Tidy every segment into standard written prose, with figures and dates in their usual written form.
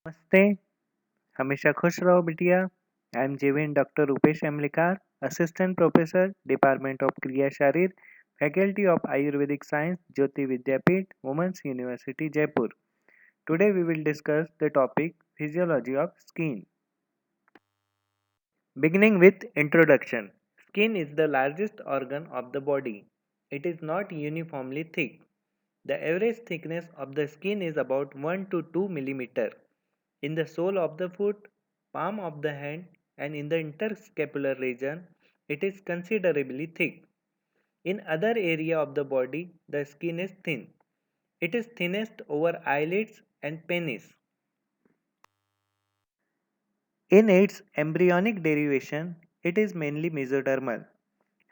नमस्ते, हमेशा खुश रहो बिटिया। I am Jevin doctor Rupesh Emlikar, assistant professor, department of Kriya Sharir, faculty of Ayurvedic science, Jyoti Vidyapeeth, women's university Jaipur. Today we will discuss the topic physiology of skin. Beginning with introduction. Skin is the largest organ of the body. It is not uniformly thick. The average thickness of the skin is about 1 to 2 millimeter. In the sole of the foot, palm of the hand, and in the interscapular region, it is considerably thick. In other area of the body, the skin is thin. It is thinnest over eyelids and penis. In its embryonic derivation, it is mainly mesodermal.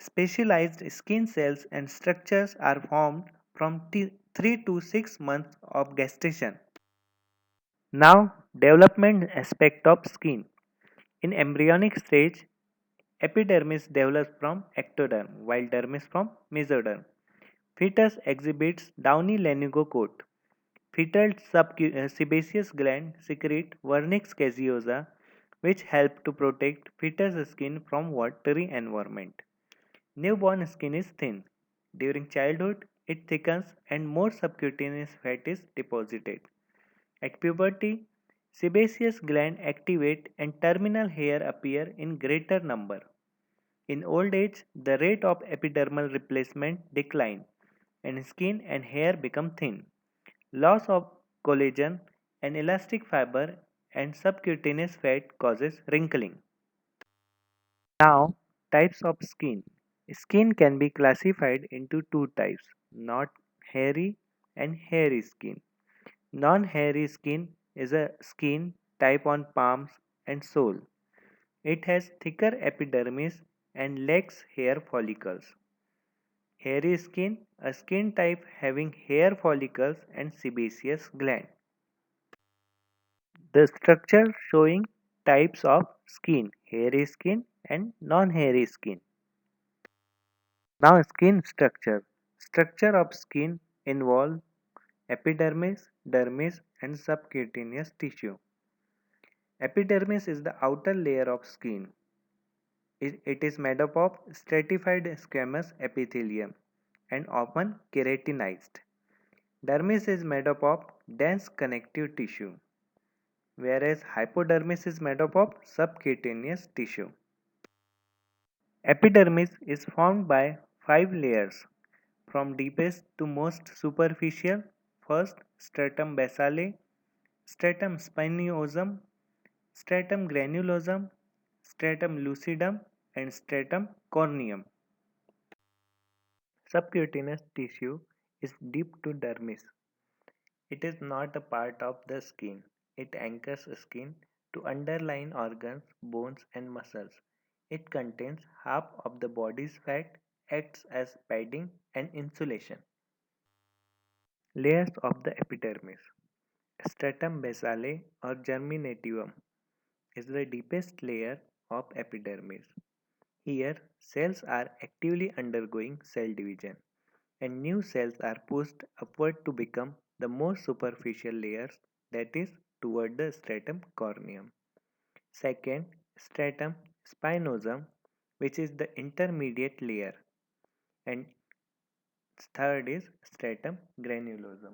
Specialized skin cells and structures are formed from 3 to 6 months of gestation. Now, development aspect of skin. In embryonic stage, epidermis develops from ectoderm, while dermis from mesoderm. Fetus exhibits downy lanugo coat. Fetal sebaceous gland secrete vernix caseosa, which help to protect fetus skin from watery environment. Newborn skin is thin. During childhood, it thickens and more subcutaneous fat is deposited. At puberty, sebaceous gland activate and terminal hair appear in greater number. In old age, the rate of epidermal replacement decline and skin and hair become thin. Loss of collagen and elastic fiber and subcutaneous fat causes wrinkling. Now, types of skin. Skin can be classified into two types, not hairy and hairy skin. Non-hairy skin is a skin type on palms and sole. It has thicker epidermis and lacks hair follicles. Hairy skin, a skin type having hair follicles and sebaceous gland. The structure showing types of skin, hairy skin and non-hairy skin. Now skin structure. Structure of skin involve epidermis, dermis and subcutaneous tissue. Epidermis is the outer layer of skin. It is made up of stratified squamous epithelium and often keratinized. Dermis is made up of dense connective tissue, whereas hypodermis is made up of subcutaneous tissue. Epidermis is formed by five layers, from deepest to most superficial. First, stratum basale, stratum spinosum, stratum granulosum, stratum lucidum, and stratum corneum. Subcutaneous tissue is deep to dermis. It is not a part of the skin. It anchors skin to underlying organs, bones, and muscles. It contains half of the body's fat, acts as padding and insulation. Layers of the epidermis. Stratum basale or germinativum is the deepest layer of epidermis. Here, cells are actively undergoing cell division, and new cells are pushed upward to become the more superficial layers, that is, toward the stratum corneum. Second, stratum spinosum, which is the intermediate layer, and third is stratum granulosum,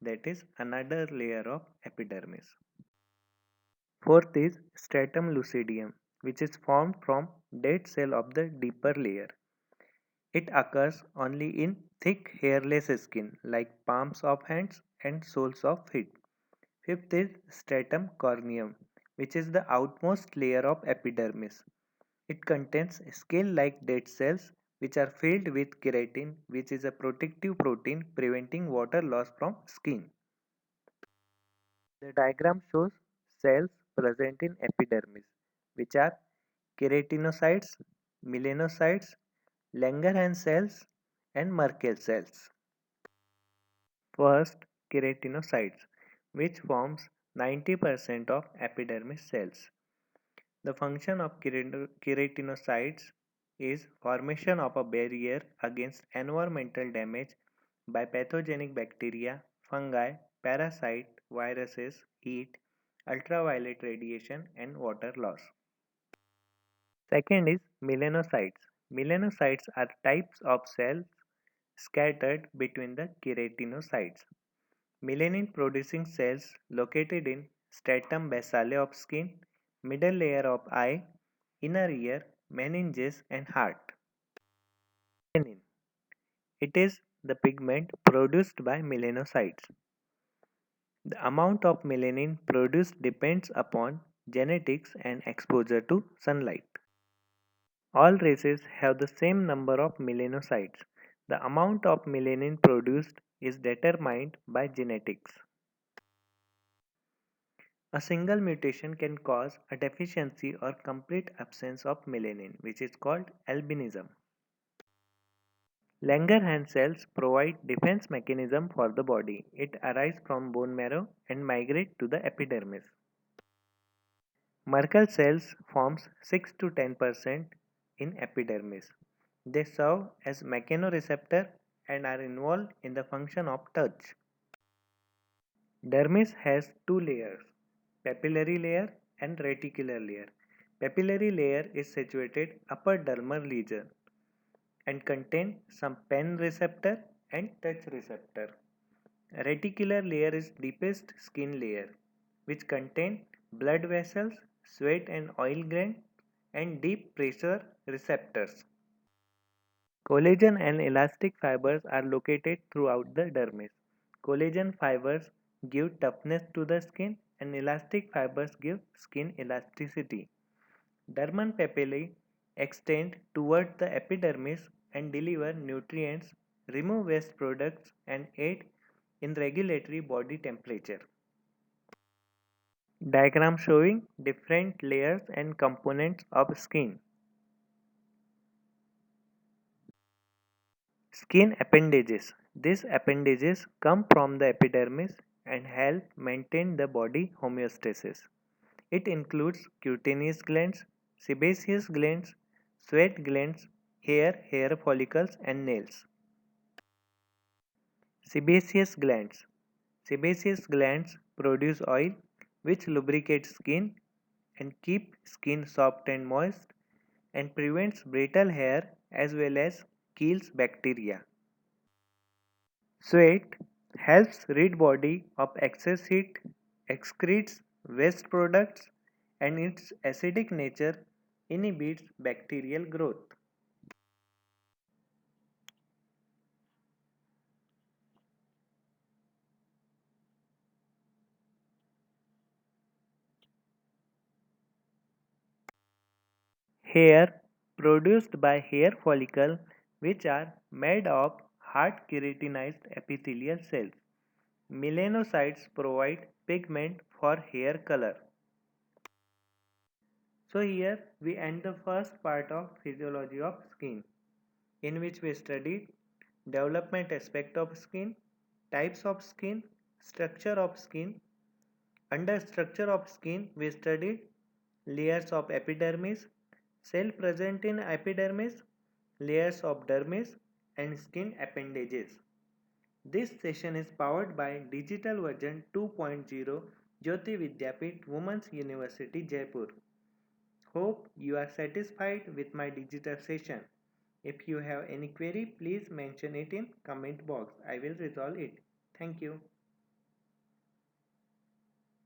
that is another layer of epidermis. Fourth is stratum lucidium, which is formed from dead cell of the deeper layer. It occurs only in thick hairless skin like palms of hands and soles of feet. Fifth is stratum corneum, which is the outmost layer of epidermis. It contains scale-like dead cells which are filled with keratin, which is a protective protein preventing water loss from skin. The diagram shows cells present in epidermis, which are keratinocytes, melanocytes, Langerhans cells, and Merkel cells. First, keratinocytes, which forms 90% of epidermis cells. The function of keratinocytes is formation of a barrier against environmental damage by pathogenic bacteria, fungi, parasite, viruses, heat, ultraviolet radiation, and water loss. Second is melanocytes. Melanocytes are types of cells scattered between the keratinocytes. Melanin producing cells located in stratum basale of skin, middle layer of eye, inner ear, meninges, and heart. Melanin. It is the pigment produced by melanocytes. The amount of melanin produced depends upon genetics and exposure to sunlight. All races have the same number of melanocytes. The amount of melanin produced is determined by genetics. A single mutation can cause a deficiency or complete absence of melanin, which is called albinism. Langerhans cells provide defense mechanism for the body. It arises from bone marrow and migrate to the epidermis. Merkel cells forms 6 to 10% in epidermis. They serve as mechanoreceptor and are involved in the function of touch. Dermis has two layers, papillary layer and reticular layer. Papillary layer is situated upper dermal region and contain some pen receptor and touch receptor. Reticular layer is deepest skin layer which contain blood vessels, sweat and oil glands and deep pressure receptors. Collagen and elastic fibers are located throughout the dermis. Collagen fibers give toughness to the skin and elastic fibers give skin elasticity. Dermal papillae extend toward the epidermis and deliver nutrients, remove waste products, and aid in regulatory body temperature. Diagram showing different layers and components of skin. Skin appendages. These appendages come from the epidermis and help maintain the body homeostasis. It includes cutaneous glands, sebaceous glands, sweat glands, hair follicles, and nails. Sebaceous glands. Sebaceous glands produce oil which lubricates skin and keep skin soft and moist and prevents brittle hair as well as kills bacteria. Sweat helps rid body of excess heat, excretes waste products, and its acidic nature inhibits bacterial growth. Hair produced by hair follicle which are made of hard keratinized epithelial cells. Melanocytes provide pigment for hair color. So here we end the first part of physiology of skin, in which we studied development aspect of skin, types of skin, structure of skin. Under structure of skin we studied layers of epidermis, cell present in epidermis, layers of dermis and skin appendages. This session is powered by digital version 2.0 Jyoti Vidyapeeth Women's University Jaipur. Hope you are satisfied with my digital session. If you have any query, please mention it in comment box. I will resolve it. Thank you.